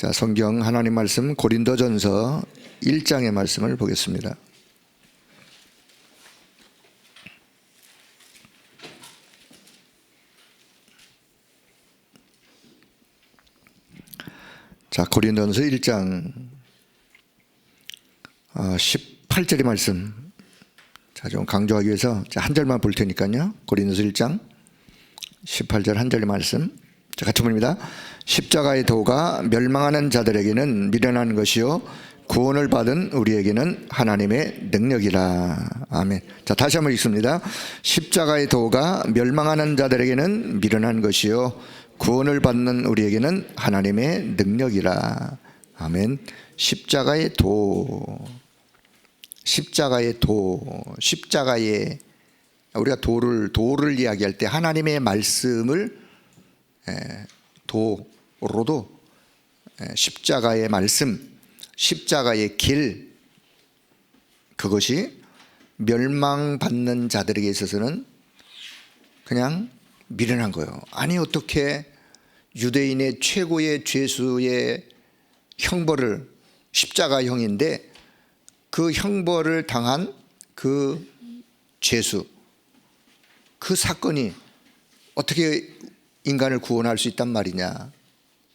자, 성경 하나님 말씀 고린도전서 1장의 말씀을 보겠습니다. 자, 고린도전서 1장 18절의 말씀. 자, 좀 강조하기 위해서 한 절만 볼 테니까요. 고린도전서 1장 18절 한 절의 말씀. 자, 같이 봅니다. 십자가의 도가 멸망하는 자들에게는 미련한 것이요 구원을 받은 우리에게는 하나님의 능력이라. 아멘. 자, 다시 한번 읽습니다. 십자가의 도가 멸망하는 자들에게는 미련한 것이요 구원을 받는 우리에게는 하나님의 능력이라. 아멘. 십자가의 도, 십자가의 도, 십자가의, 우리가 도를 이야기할 때 하나님의 말씀을 도로도 십자가의 말씀, 십자가의 길, 그것이 멸망받는 자들에게 있어서는 그냥 미련한 거예요. 아니, 어떻게 유대인의 최고의 죄수의 형벌을, 십자가형인데 그 형벌을 당한 그 죄수, 그 사건이 어떻게 인간을 구원할 수 있단 말이냐.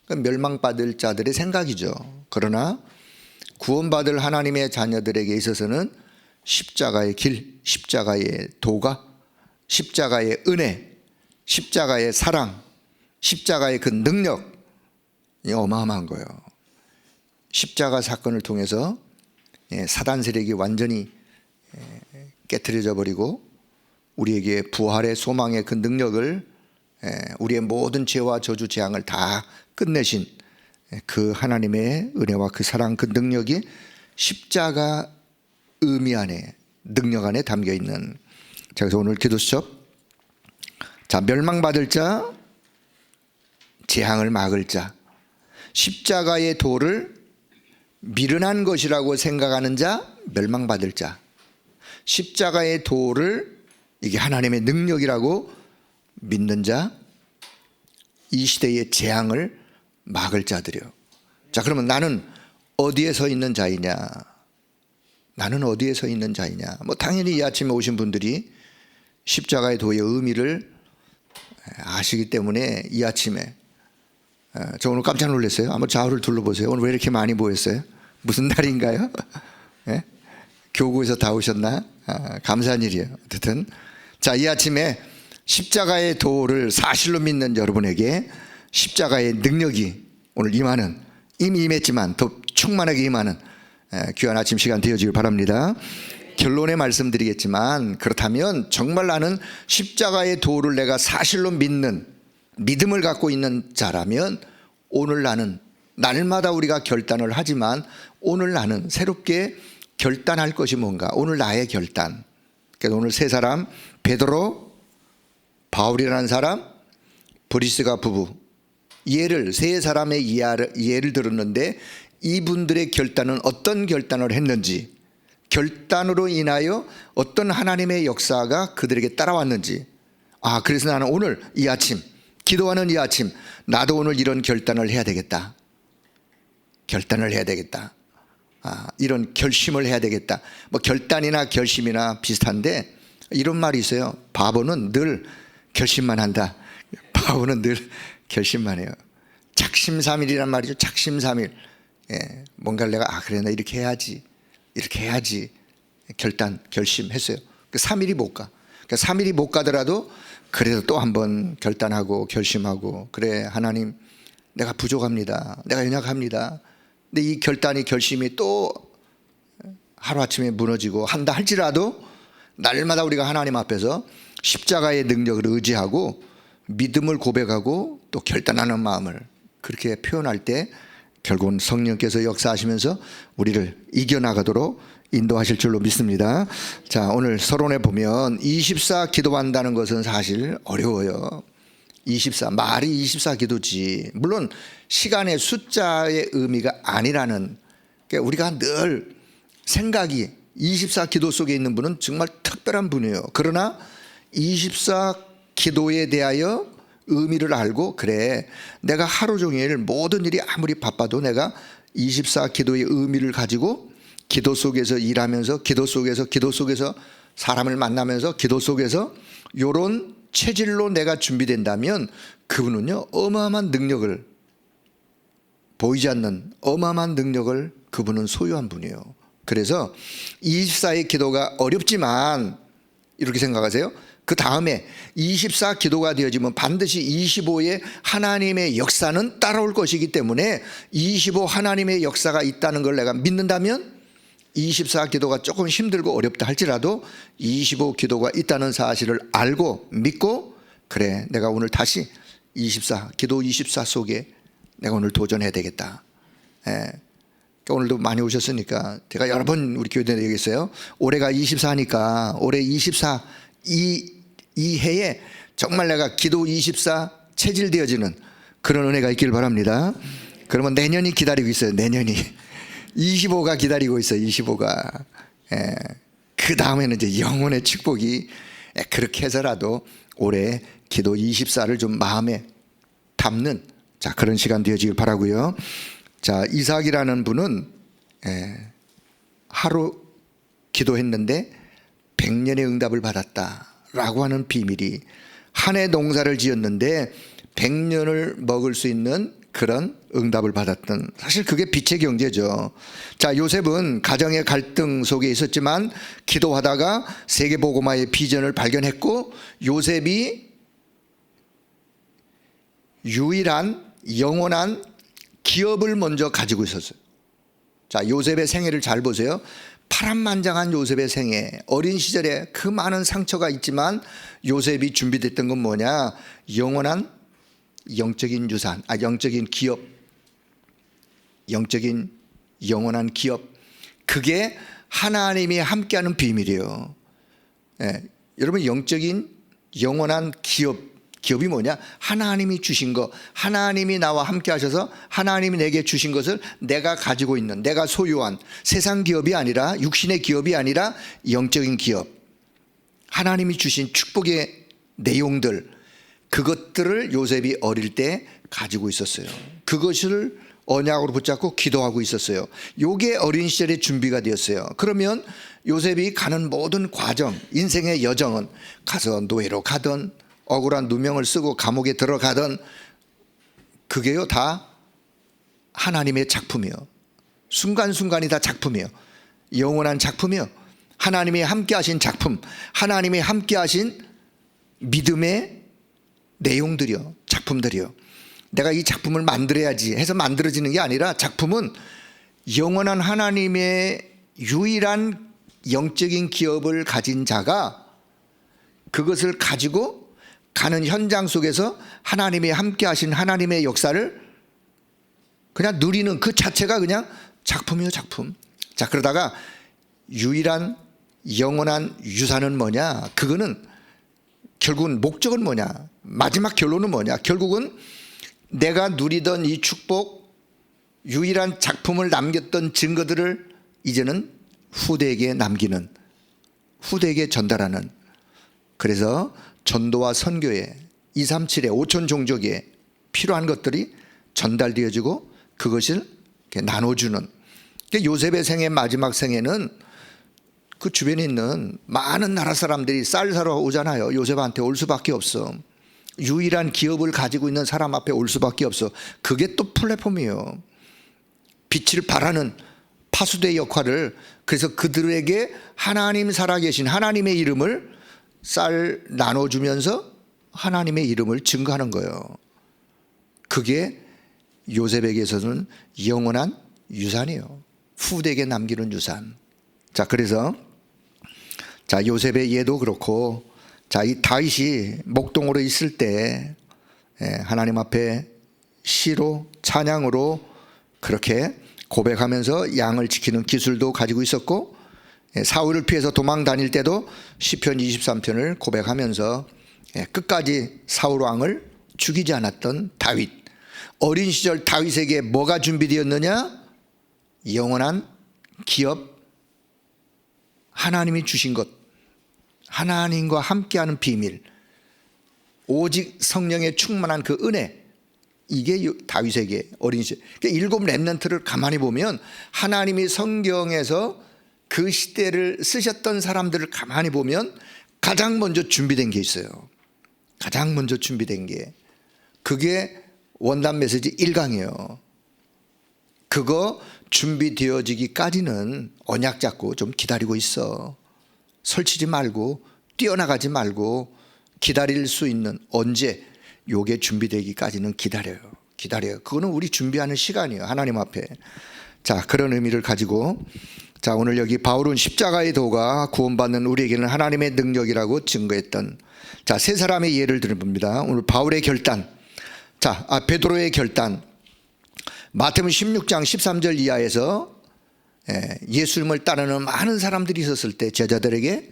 그러니까 멸망받을 자들의 생각이죠. 그러나 구원받을 하나님의 자녀들에게 있어서는 십자가의 길, 십자가의 도가, 십자가의 은혜, 십자가의 사랑, 십자가의 그 능력이 어마어마한 거예요. 십자가 사건을 통해서 사단 세력이 완전히 깨트려져 버리고 우리에게 부활의 소망의 그 능력을, 우리의 모든 죄와 저주 재앙을 다 끝내신 그 하나님의 은혜와 그 사랑, 그 능력이 십자가 의미 안에, 능력 안에 담겨 있는. 자, 그래서 오늘 기도 수첩. 자, 멸망받을 자, 재앙을 막을 자, 십자가의 도를 미련한 것이라고 생각하는 자, 멸망받을 자, 십자가의 도를 이게 하나님의 능력이라고 믿는 자, 이 시대의 재앙을 막을 자들이요. 자, 그러면 나는 어디에 서 있는 자이냐? 나는 어디에 서 있는 자이냐? 뭐 당연히 이 아침에 오신 분들이 십자가의 도의 의미를 아시기 때문에 이 아침에, 저 오늘 깜짝 놀랐어요. 한번 좌우를 둘러보세요. 오늘 왜 이렇게 많이 모였어요? 무슨 날인가요? 예? 교구에서 다 오셨나? 감사한 일이에요. 어쨌든 자, 이 아침에 십자가의 도를 사실로 믿는 여러분에게 십자가의 능력이 오늘 임하는, 이미 임했지만 더 충만하게 임하는 귀한 아침 시간 되어지길 바랍니다. 결론에 말씀드리겠지만, 그렇다면 정말 나는 십자가의 도를 내가 사실로 믿는, 믿음을 갖고 있는 자라면 오늘 나는, 날마다 우리가 결단을 하지만 오늘 나는 새롭게 결단할 것이 뭔가, 오늘 나의 결단. 그래서 오늘 세 사람, 베드로, 바울이라는 사람, 브리스가 부부, 세 사람의 예를 들었는데 이분들의 결단은 어떤 결단을 했는지, 결단으로 인하여 어떤 하나님의 역사가 그들에게 따라왔는지. 그래서 나는 오늘 이 아침, 기도하는 이 아침, 나도 오늘 이런 결단을 해야 되겠다. 결단을 해야 되겠다. 이런 결심을 해야 되겠다. 뭐 결단이나 결심이나 비슷한데 이런 말이 있어요. 바보는 늘 결심만 한다. 바보는 늘 결심만 해요. 작심삼일이란 말이죠. 작심삼일. 뭔가를 내가 그래, 나 이렇게 해야지, 이렇게 해야지. 결심했어요. 그 3일이 못 가. 그러니까 3일이 못 가더라도 그래도 또 한번 결단하고 결심하고, 그래 하나님, 내가 부족합니다. 내가 연약합니다. 근데 이 결심이 또 하루아침에 무너지고 한다 할지라도 날마다 우리가 하나님 앞에서 십자가의 능력을 의지하고 믿음을 고백하고 또 결단하는 마음을 그렇게 표현할 때 결국은 성령께서 역사하시면서 우리를 이겨나가도록 인도하실 줄로 믿습니다. 자, 오늘 서론에 보면 24 기도한다는 것은 사실 어려워요. 24, 말이 24 기도지. 물론 시간의 숫자의 의미가 아니라는, 그러니까 우리가 늘 생각이 24 기도 속에 있는 분은 정말 특별한 분이에요. 그러나 24 기도에 대하여 의미를 알고, 그래, 내가 하루 종일 모든 일이 아무리 바빠도 내가 24 기도의 의미를 가지고 기도 속에서 일하면서, 기도 속에서 사람을 만나면서, 기도 속에서 요런 체질로 내가 준비된다면 그분은요, 어마어마한 능력을, 보이지 않는 어마어마한 능력을 그분은 소유한 분이에요. 그래서 24의 기도가 어렵지만 이렇게 생각하세요. 그 다음에 24 기도가 되어지면 반드시 25의 하나님의 역사는 따라올 것이기 때문에 25 하나님의 역사가 있다는 걸 내가 믿는다면 24 기도가 조금 힘들고 어렵다 할지라도 25 기도가 있다는 사실을 알고 믿고, 그래, 내가 오늘 다시 24 기도 24 속에 내가 오늘 도전해야 되겠다. 오늘도 많이 오셨으니까 제가 여러 번 우리 교회에 얘기했어요. 올해가 24니까 올해 24 이 해에 정말 내가 기도 24 체질되어지는 그런 은혜가 있길 바랍니다. 그러면 내년이 기다리고 있어요. 내년이 25가 기다리고 있어요. 25가. 그 다음에는 이제 영혼의 축복이, 그렇게 해서라도 올해 기도 24를 좀 마음에 담는, 자, 그런 시간 되어지길 바라고요. 자, 이삭이라는 분은 하루 기도했는데 100년의 응답을 받았다라고 하는 비밀이, 한 해 농사를 지었는데 100년을 먹을 수 있는 그런 응답을 받았던, 사실 그게 빛의 경제죠. 자, 요셉은 가정의 갈등 속에 있었지만 기도하다가 세계복음화의 비전을 발견했고, 요셉이 유일한 영원한 기업을 먼저 가지고 있었어요. 자, 요셉의 생애를 잘 보세요. 파란만장한 요셉의 생애, 어린 시절에 그 많은 상처가 있지만 요셉이 준비됐던 건 뭐냐? 영원한 영적인 유산, 영적인 기업, 영적인 영원한 기업. 그게 하나님이 함께하는 비밀이에요. 여러분, 영적인 영원한 기업이 뭐냐? 하나님이 주신 것, 하나님이 나와 함께 하셔서 하나님이 내게 주신 것을 내가 가지고 있는, 내가 소유한 세상 기업이 아니라, 육신의 기업이 아니라 영적인 기업, 하나님이 주신 축복의 내용들, 그것들을 요셉이 어릴 때 가지고 있었어요. 그것을 언약으로 붙잡고 기도하고 있었어요. 요게 어린 시절의 준비가 되었어요. 그러면 요셉이 가는 모든 과정, 인생의 여정은, 가서 노예로 가든 억울한 누명을 쓰고 감옥에 들어가든, 그게요 다 하나님의 작품이요. 순간순간이 다 작품이요. 영원한 작품이요. 하나님이 함께 하신 작품, 하나님이 함께 하신 믿음의 내용들이요, 작품들이요. 내가 이 작품을 만들어야지 해서 만들어지는 게 아니라, 작품은 영원한 하나님의 유일한 영적인 기업을 가진 자가 그것을 가지고 가는 현장 속에서 하나님이 함께 하신 하나님의 역사를 그냥 누리는 그 자체가 그냥 작품이요, 작품. 자, 그러다가 유일한 영원한 유산은 뭐냐? 그거는 결국은 목적은 뭐냐? 마지막 결론은 뭐냐? 결국은 내가 누리던 이 축복, 유일한 작품을 남겼던 증거들을 이제는 후대에게 남기는, 후대에게 전달하는. 그래서 전도와 선교에 237에 5천 종족에 필요한 것들이 전달되어지고 그것을 나눠주는. 요셉의 생애, 마지막 생애는 그 주변에 있는 많은 나라 사람들이 쌀 사러 오잖아요. 요셉한테 올 수밖에 없어. 유일한 기업을 가지고 있는 사람 앞에 올 수밖에 없어. 그게 또 플랫폼이에요. 빛을 발하는 파수대 역할을, 그래서 그들에게 하나님 살아계신 하나님의 이름을 쌀 나눠주면서 하나님의 이름을 증거하는 거예요. 그게 요셉에게서는 영원한 유산이에요. 후대에게 남기는 유산. 자, 그래서 자, 요셉의 예도 그렇고, 자, 이 다윗이 목동으로 있을 때 하나님 앞에 시로, 찬양으로 그렇게 고백하면서 양을 지키는 기술도 가지고 있었고, 사울을 피해서 도망 다닐 때도 시편 23편을 고백하면서 끝까지 사울 왕을 죽이지 않았던 다윗. 어린 시절 다윗에게 뭐가 준비되었느냐? 영원한 기업, 하나님이 주신 것, 하나님과 함께하는 비밀, 오직 성령의 충만한 그 은혜, 이게 다윗에게 어린 시절, 그러니까 7 렘넌트를 가만히 보면 하나님이 성경에서 그 시대를 쓰셨던 사람들을 가만히 보면 가장 먼저 준비된 게 있어요. 가장 먼저 준비된 게, 그게 원단 메시지 1강이에요. 그거 준비되어지기까지는 언약 잡고 좀 기다리고 있어. 설치지 말고 뛰어나가지 말고 기다릴 수 있는, 언제? 요게 준비되기까지는 기다려요. 그거는 우리 준비하는 시간이에요, 하나님 앞에. 자, 그런 의미를 가지고, 자, 오늘 여기 바울은 십자가의 도가 구원받는 우리에게는 하나님의 능력이라고 증거했던, 자, 세 사람의 예를 들어봅니다. 오늘 바울의 결단, 자, 베드로의 결단. 마태복음 16장 13절 이하에서 예수님을 따르는 많은 사람들이 있었을 때 제자들에게,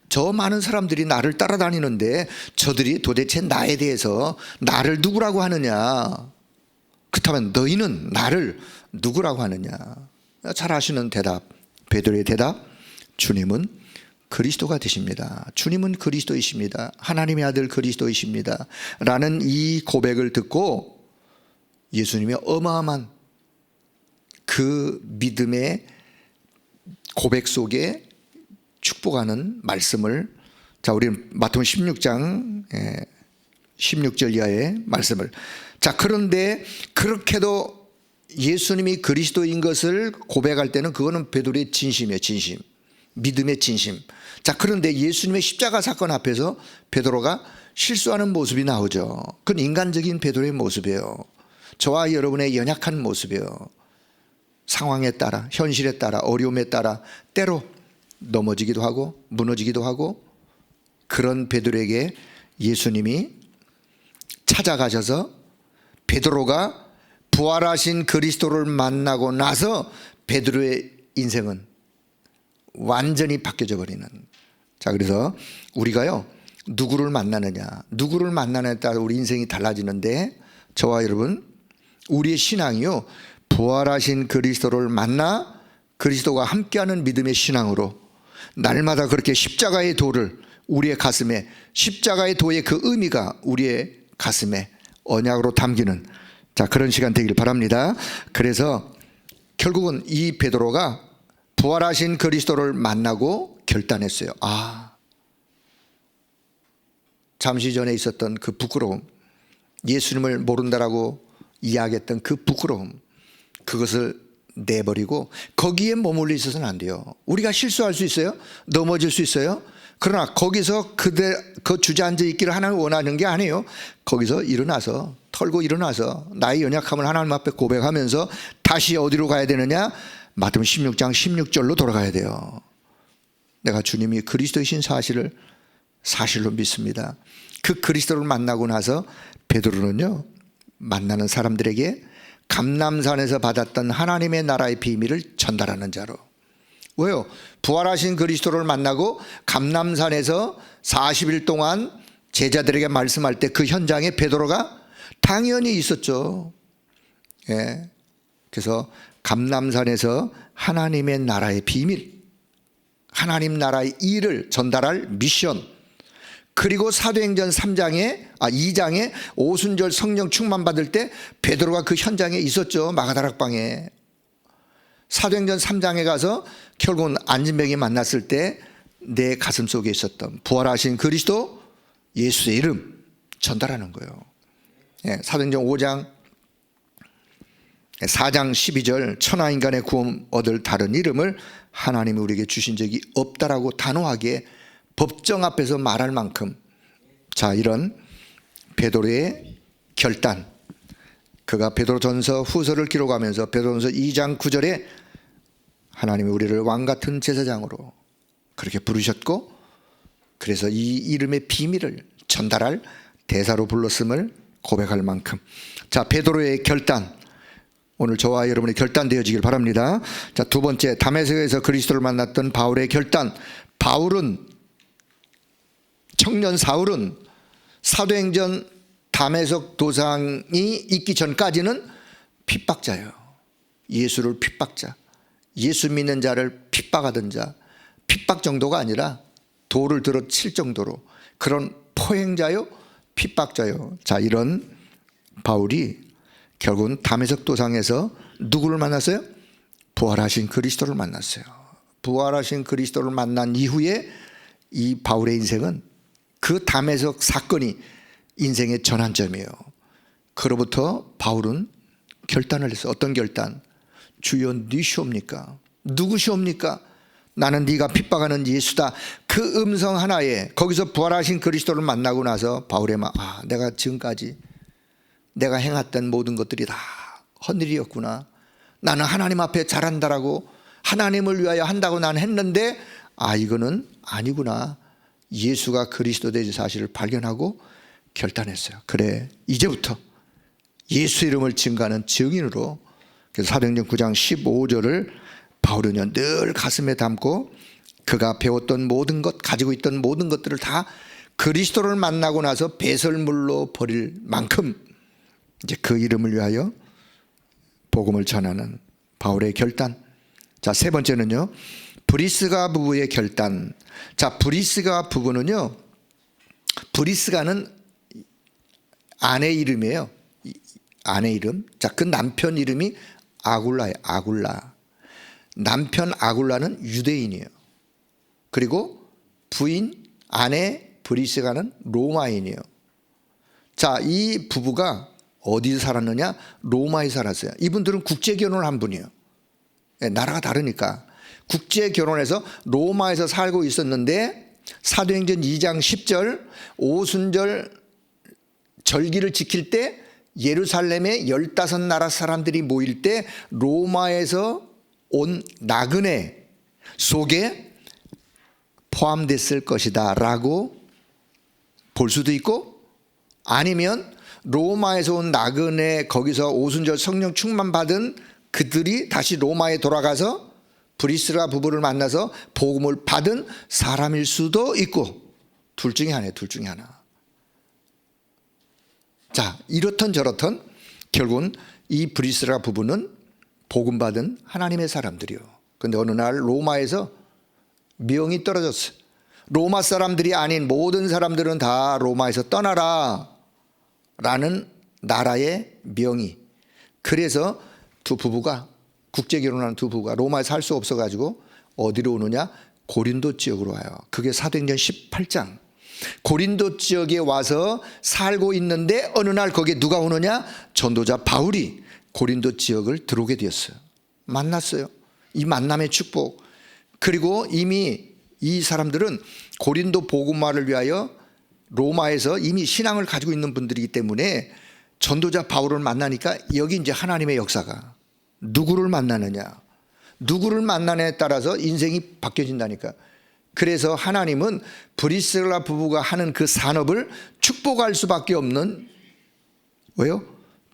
저 많은 사람들이 나를 따라다니는데 저들이 도대체 나에 대해서 나를 누구라고 하느냐, 그렇다면 너희는 나를 누구라고 하느냐. 잘 아시는 대답, 베드로의 대답, 주님은 그리스도가 되십니다. 주님은 그리스도이십니다. 하나님의 아들 그리스도이십니다 라는 이 고백을 듣고 예수님이 어마어마한 그 믿음의 고백 속에 축복하는 말씀을, 자, 우리는 마태복음 16장 16절 이하의 말씀을, 자, 그런데 그렇게도 예수님이 그리스도인 것을 고백할 때는 그거는 베드로의 진심이에요. 진심, 믿음의 진심. 자, 그런데 예수님의 십자가 사건 앞에서 베드로가 실수하는 모습이 나오죠. 그건 인간적인 베드로의 모습이에요. 저와 여러분의 연약한 모습이에요. 상황에 따라, 현실에 따라, 어려움에 따라 때로 넘어지기도 하고 무너지기도 하고, 그런 베드로에게 예수님이 찾아가셔서 베드로가 부활하신 그리스도를 만나고 나서 베드로의 인생은 완전히 바뀌어져 버리는. 자, 그래서 우리가요, 누구를 만나느냐에 따라 우리 인생이 달라지는데, 저와 여러분, 우리의 신앙이요, 부활하신 그리스도를 만나 그리스도가 함께하는 믿음의 신앙으로 날마다 그렇게 십자가의 도를 우리의 가슴에, 십자가의 도의 그 의미가 우리의 가슴에 언약으로 담기는, 자, 그런 시간 되길 바랍니다. 그래서 결국은 이 베드로가 부활하신 그리스도를 만나고 결단했어요. 잠시 전에 있었던 그 부끄러움, 예수님을 모른다라고 이야기했던 그 부끄러움, 그것을 내버리고 거기에 머물러 있어서는 안 돼요. 우리가 실수할 수 있어요. 넘어질 수 있어요. 그러나 거기서 그 주저앉아 있기를 하나님 원하는 게 아니에요. 거기서 일어나서, 털고 일어나서 나의 연약함을 하나님 앞에 고백하면서 다시 어디로 가야 되느냐? 마태복음 16장 16절로 돌아가야 돼요. 내가 주님이 그리스도이신 사실을 사실로 믿습니다. 그 그리스도를 만나고 나서 베드로는요, 만나는 사람들에게 감람산에서 받았던 하나님의 나라의 비밀을 전달하는 자로. 왜요? 부활하신 그리스도를 만나고 감람산에서 40일 동안 제자들에게 말씀할 때 그 현장에 베드로가 당연히 있었죠. 예. 그래서 감람산에서 하나님의 나라의 비밀, 하나님 나라의 일을 전달할 미션, 그리고 사도행전 2장에 오순절 성령 충만 받을 때 베드로가 그 현장에 있었죠. 마가다락방에. 사도행전 3장에 가서 결국은 안진뱅이 만났을 때 내 가슴 속에 있었던 부활하신 그리스도 예수의 이름 전달하는 거예요. 예, 사도행전 5장 4장 12절, 천하인간의 구원 얻을 다른 이름을 하나님이 우리에게 주신 적이 없다라고 단호하게 법정 앞에서 말할 만큼, 자, 이런 베드로의 결단, 그가 베드로전서 후서를 기록하면서 베드로전서 2장 9절에 하나님이 우리를 왕같은 제사장으로 그렇게 부르셨고, 그래서 이 이름의 비밀을 전달할 대사로 불렀음을 고백할 만큼, 자, 베드로의 결단, 오늘 저와 여러분의 결단되어지길 바랍니다. 자, 두 번째, 다메섹에서 그리스도를 만났던 바울의 결단. 청년 사울은 사도행전 다메섹 도상이 있기 전까지는 핍박자예요. 예수를 핍박자, 예수 믿는 자를 핍박하던 자, 핍박 정도가 아니라 돌을 들어 칠 정도로 그런 포행자요, 핍박자요. 자, 이런 바울이 결국은 다메섹 도상에서 누구를 만났어요? 부활하신 그리스도를 만났어요. 부활하신 그리스도를 만난 이후에 이 바울의 인생은 그 다메섹 사건이 인생의 전환점이에요. 그로부터 바울은 결단을 했어요. 어떤 결단? 주여 니시옵니까? 누구시옵니까? 나는 네가 핍박하는 예수다. 그 음성 하나에 거기서 부활하신 그리스도를 만나고 나서 바울의 마음, 내가 지금까지 내가 행했던 모든 것들이 다 헛일이었구나. 나는 하나님 앞에 잘한다라고 하나님을 위하여 한다고 난 했는데 이거는 아니구나. 예수가 그리스도 되는 사실을 발견하고 결단했어요. 그래, 이제부터 예수 이름을 증거하는 증인으로. 그래서 사도행전 9장 15절을 바울은요 늘 가슴에 담고 그가 배웠던 모든 것, 가지고 있던 모든 것들을 다 그리스도를 만나고 나서 배설물로 버릴 만큼 이제 그 이름을 위하여 복음을 전하는 바울의 결단. 자, 세 번째는요, 브리스가 부부의 결단. 자, 브리스가 부부는요, 브리스가는 아내 이름이에요. 아내 이름. 자, 그 남편 이름이 아굴라예요. 아굴라. 남편 아굴라는 유대인이에요. 그리고 부인 아내 브리스가는 로마인이에요. 자, 이 부부가 어디서 살았느냐? 로마에 살았어요. 이분들은 국제 결혼을 한 분이에요. 나라가 다르니까 국제 결혼해서 로마에서 살고 있었는데 사도행전 2장 10절 오순절 절기를 지킬 때 예루살렘에 15나라 사람들이 모일 때 로마에서 온 나그네 속에 포함됐을 것이다 라고 볼 수도 있고, 아니면 로마에서 온 나그네 거기서 오순절 성령 충만 받은 그들이 다시 로마에 돌아가서 브리스가 부부를 만나서 복음을 받은 사람일 수도 있고, 둘 중에 하나예요. 둘 중에 하나. 자, 이렇든 저렇든 결국은 이 브리스가 부부는 복음 받은 하나님의 사람들이요. 그런데 어느 날 로마에서 명이 떨어졌어요. 로마 사람들이 아닌 모든 사람들은 다 로마에서 떠나라 라는 나라의 명이. 그래서 두 부부가, 국제 결혼하는 두 부부가 로마에 살 수 없어 가지고 어디로 오느냐? 고린도 지역으로 와요. 그게 사도행전 18장. 고린도 지역에 와서 살고 있는데 어느 날 거기에 누가 오느냐? 전도자 바울이 고린도 지역을 들어오게 되었어요. 만났어요. 이 만남의 축복. 그리고 이미 이 사람들은 고린도 복음화를 위하여 로마에서 이미 신앙을 가지고 있는 분들이기 때문에 전도자 바울을 만나니까 여기 이제 하나님의 역사가 누구를 만나느냐, 누구를 만나냐에 따라서 인생이 바뀌어진다니까. 그래서 하나님은 브리스라 부부가 하는 그 산업을 축복할 수밖에 없는, 왜요?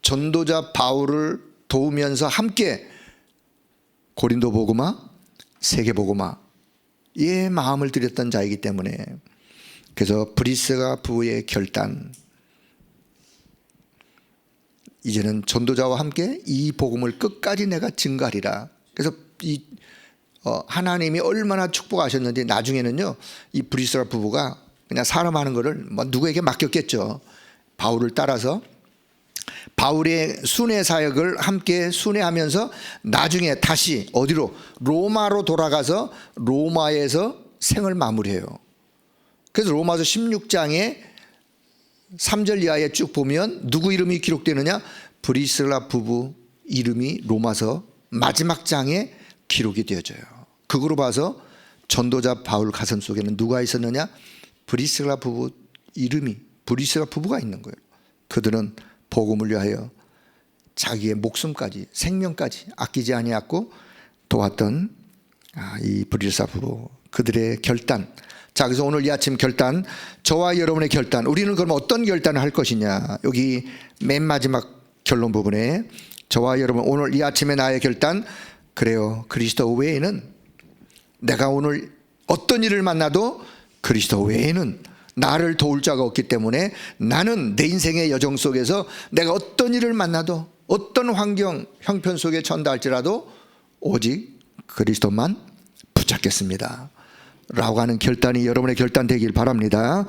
전도자 바울을 도우면서 함께 고린도 복음화, 세계 복음화에 마음을 들였던 자이기 때문에. 그래서 브리스가 부부의 결단, 이제는 전도자와 함께 이 복음을 끝까지 내가 증거하리라. 그래서 하나님이 얼마나 축복하셨는지 나중에는요, 이 브리스가 부부가 그냥 사람 하는 거를 누구에게 맡겼겠죠. 바울을 따라서 바울의 순회 사역을 함께 순회하면서 나중에 다시 어디로? 로마로 돌아가서 로마에서 생을 마무리해요. 그래서 로마서 16장에 3절 이하에 쭉 보면 누구 이름이 기록되느냐? 브리스라 부부 이름이 로마서 마지막 장에 기록이 되어져요. 그거로 봐서 전도자 바울 가슴 속에는 누가 있었느냐? 브리스라 부부 이름이, 브리스라 부부가 있는 거예요. 그들은 복음을 위하여 자기의 목숨까지, 생명까지 아끼지 아니하고 도왔던 이 브리스라 부부, 그들의 결단. 자, 그래서 오늘 이 아침 결단, 저와 여러분의 결단, 우리는 그럼 어떤 결단을 할 것이냐? 여기 맨 마지막 결론 부분에 저와 여러분, 오늘 이 아침에 나의 결단, 그래요, 그리스도 외에는, 내가 오늘 어떤 일을 만나도 그리스도 외에는 나를 도울 자가 없기 때문에 나는 내 인생의 여정 속에서 내가 어떤 일을 만나도, 어떤 환경, 형편 속에 처한다 할지라도 오직 그리스도만 붙잡겠습니다 라고 하는 결단이 여러분의 결단 되길 바랍니다.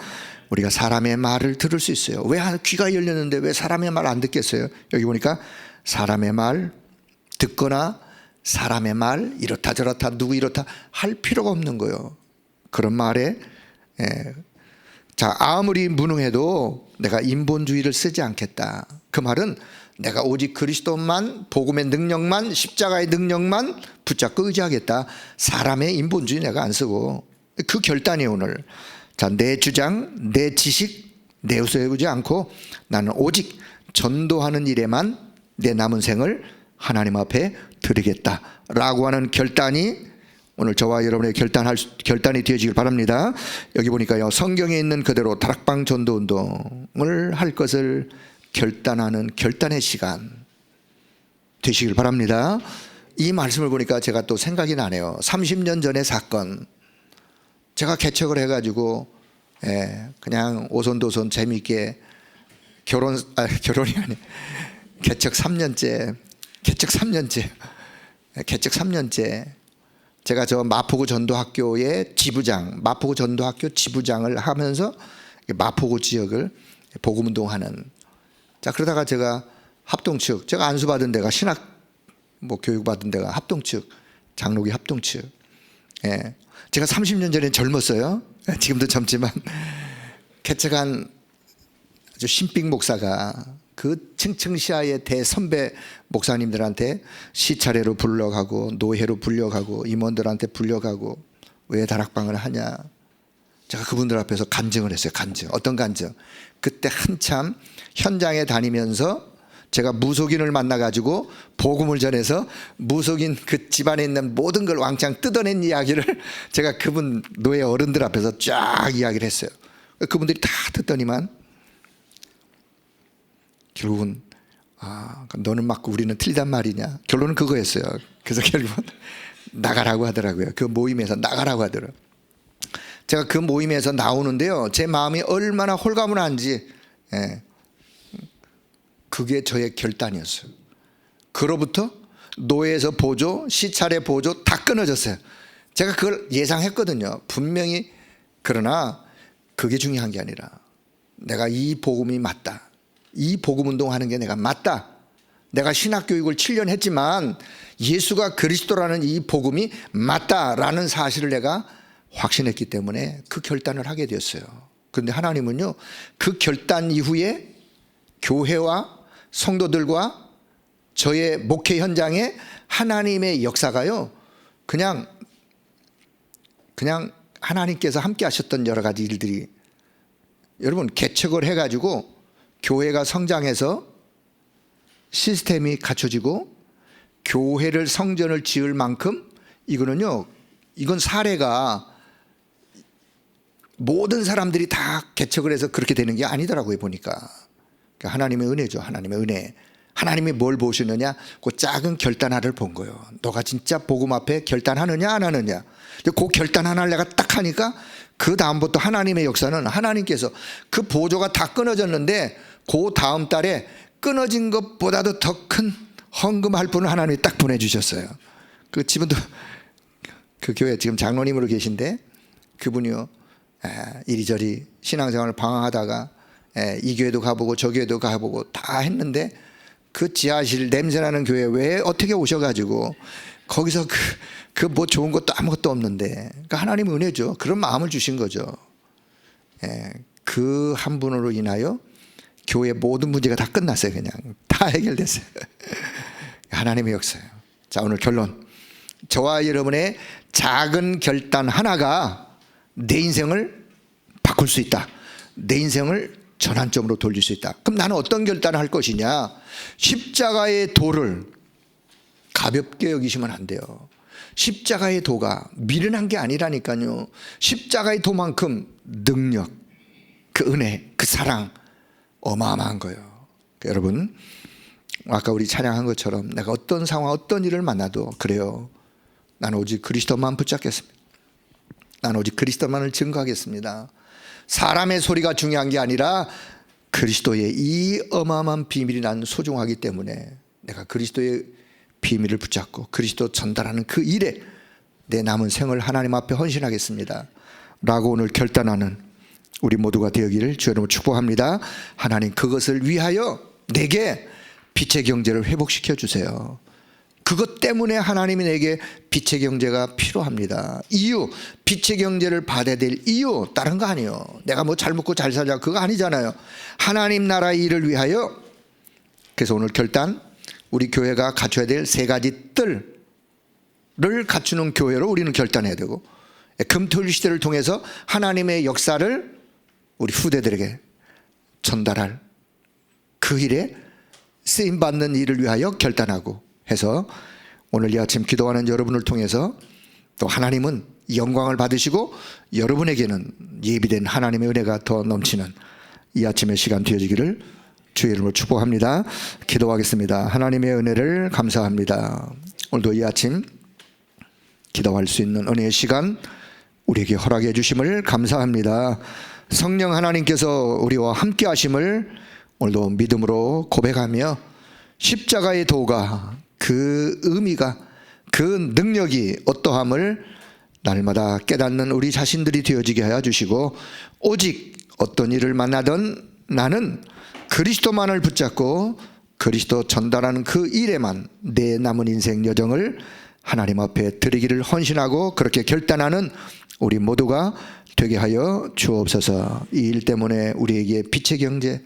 우리가 사람의 말을 들을 수 있어요. 왜 귀가 열렸는데 왜 사람의 말 안 듣겠어요? 여기 보니까 사람의 말 듣거나 사람의 말 이렇다 저렇다 누구 이렇다 할 필요가 없는 거예요. 그런 말에 자, 아무리 무능해도 내가 인본주의를 쓰지 않겠다. 그 말은 내가 오직 그리스도만, 복음의 능력만, 십자가의 능력만 붙잡고 의지하겠다. 사람의 인본주의 내가 안 쓰고. 그 결단이 오늘. 자, 내 주장, 내 지식 내세우지 않고 나는 오직 전도하는 일에만 내 남은 생을 하나님 앞에 드리겠다라고 하는 결단이 오늘 저와 여러분의 결단이 되어지길 바랍니다. 여기 보니까요, 성경에 있는 그대로 다락방 전도 운동을 할 것을 결단하는 결단의 시간 되시길 바랍니다. 이 말씀을 보니까 제가 또 생각이 나네요. 30년 전의 사건. 제가 개척을 해가지고 그냥 오손도손 재미있게 결혼이 아니 개척 3년째 제가 저 마포구 전도학교의 지부장, 마포구 전도학교 지부장을 하면서 마포구 지역을 복음운동하는. 자, 그러다가 제가 합동측, 제가 안수받은 데가 신학 교육받은 데가 합동측, 장로교 합동측. 제가 30년 전에 젊었어요. 지금도 젊지만 개척한 아주 신빙 목사가 그 층층시아의 대선배 목사님들한테 시차례로 불려가고 노회로 불려가고 임원들한테 불려가고 왜 다락방을 하냐. 제가 그분들 앞에서 간증을 했어요. 간증. 어떤 간증? 그때 한참 현장에 다니면서 제가 무속인을 만나가지고 복음을 전해서 무속인 그 집안에 있는 모든 걸 왕창 뜯어낸 이야기를 제가 그분 노예 어른들 앞에서 쫙 이야기를 했어요. 그분들이 다 듣더니만 결국은 너는 맞고 우리는 틀리단 말이냐. 결론은 그거였어요. 그래서 결국은 나가라고 하더라고요. 그 모임에서 나가라고 하더라고요. 제가 그 모임에서 나오는데요, 제 마음이 얼마나 홀가분한지 그게 저의 결단이었어요. 그로부터 노예에서 보조, 시차례 보조 다 끊어졌어요. 제가 그걸 예상했거든요. 분명히. 그러나 그게 중요한 게 아니라 내가 이 복음이 맞다. 이 복음 운동하는 게 내가 맞다. 내가 신학교육을 7년 했지만 예수가 그리스도라는 이 복음이 맞다라는 사실을 내가 확신했기 때문에 그 결단을 하게 되었어요. 그런데 하나님은요, 그 결단 이후에 교회와 성도들과 저의 목회 현장에 하나님의 역사가요, 그냥 하나님께서 함께 하셨던 여러 가지 일들이, 여러분 개척을 해가지고 교회가 성장해서 시스템이 갖춰지고 교회를 성전을 지을 만큼 이건 사례가 모든 사람들이 다 개척을 해서 그렇게 되는 게 아니더라고요. 보니까 하나님의 은혜죠. 하나님의 은혜. 하나님이 뭘 보시느냐? 그 작은 결단 하나를 본 거예요. 너가 진짜 복음 앞에 결단하느냐 안 하느냐. 그 결단 하나를 내가 딱 하니까 그 다음부터 하나님의 역사는 하나님께서 그 보조가 다 끊어졌는데 그 다음 달에 끊어진 것보다도 더 큰 헌금할 분을 하나님이 딱 보내주셨어요. 그 집은도 그 교회 지금 장로님으로 계신데 그분이요, 이리저리 신앙생활을 방황하다가 이 교회도 가보고 저 교회도 가보고 다 했는데 그 지하실 냄새나는 교회 왜 어떻게 오셔가지고 거기서 그 뭐 좋은 것도 아무것도 없는데, 그러니까 하나님의 은혜죠. 그런 마음을 주신 거죠. 그 한 분으로 인하여 교회 모든 문제가 다 끝났어요. 그냥 다 해결됐어요. 하나님의 역사예요. 자, 오늘 결론. 저와 여러분의 작은 결단 하나가 내 인생을 바꿀 수 있다. 내 인생을 전환점으로 돌릴 수 있다. 그럼 나는 어떤 결단을 할 것이냐? 십자가의 도를 가볍게 여기시면 안 돼요. 십자가의 도가 미련한 게 아니라니까요. 십자가의 도만큼 능력, 그 은혜, 그 사랑 어마어마한 거예요. 그러니까 여러분, 아까 우리 찬양한 것처럼 내가 어떤 상황, 어떤 일을 만나도 그래요. 나는 오직 그리스도만 붙잡겠습니다. 나는 오직 그리스도만을 증거하겠습니다. 사람의 소리가 중요한 게 아니라 그리스도의 이 어마어마한 비밀이 난 소중하기 때문에 내가 그리스도의 비밀을 붙잡고 그리스도 전달하는 그 일에 내 남은 생을 하나님 앞에 헌신하겠습니다 라고 오늘 결단하는 우리 모두가 되기를 주의 이름으로 축복합니다. 하나님, 그것을 위하여 내게 빛의 경제를 회복시켜 주세요. 그것 때문에 하나님이 내게 빛의 경제가 필요합니다. 이유, 빛의 경제를 받아야 될 이유 다른 거 아니에요. 내가 뭐 잘 먹고 잘 살자 그거 아니잖아요. 하나님 나라의 일을 위하여. 그래서 오늘 결단, 우리 교회가 갖춰야 될 세 가지 뜰을 갖추는 교회로 우리는 결단해야 되고, 금토일 시대를 통해서 하나님의 역사를 우리 후대들에게 전달할 그 일에 쓰임받는 일을 위하여 결단하고 해서, 오늘 이 아침 기도하는 여러분을 통해서 또 하나님은 영광을 받으시고 여러분에게는 예비된 하나님의 은혜가 더 넘치는 이 아침의 시간 되어지기를 주의 이름으로 축복합니다. 기도하겠습니다. 하나님의 은혜를 감사합니다. 오늘도 이 아침 기도할 수 있는 은혜의 시간 우리에게 허락해 주심을 감사합니다. 성령 하나님께서 우리와 함께 하심을 오늘도 믿음으로 고백하며 십자가의 도가, 그 의미가, 그 능력이 어떠함을 날마다 깨닫는 우리 자신들이 되어지게 하여 주시고, 오직 어떤 일을 만나든 나는 그리스도만을 붙잡고 그리스도 전달하는 그 일에만 내 남은 인생 여정을 하나님 앞에 드리기를 헌신하고 그렇게 결단하는 우리 모두가 되게 하여 주옵소서. 이 일 때문에 우리에게 빛의 경제,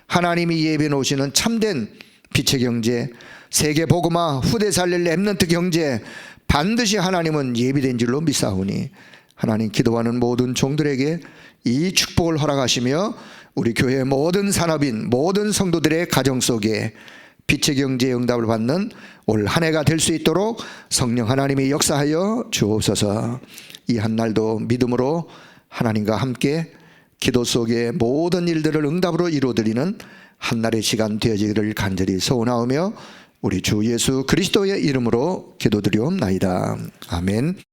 하나님이 예비해 놓으시는 참된 빛의 경제, 세계 복음화, 후대 살릴 렘넌트 경제 반드시 하나님은 예비된 줄로 믿사오니, 하나님 기도하는 모든 종들에게 이 축복을 허락하시며 우리 교회의 모든 산업인 모든 성도들의 가정 속에 빛의 경제의 응답을 받는 올 한 해가 될 수 있도록 성령 하나님이 역사하여 주옵소서. 이 한날도 믿음으로 하나님과 함께 기도 속에 모든 일들을 응답으로 이루어드리는 한날의 시간 되어지기를 간절히 소원하오며 우리 주 예수 그리스도의 이름으로 기도드리옵나이다. 아멘.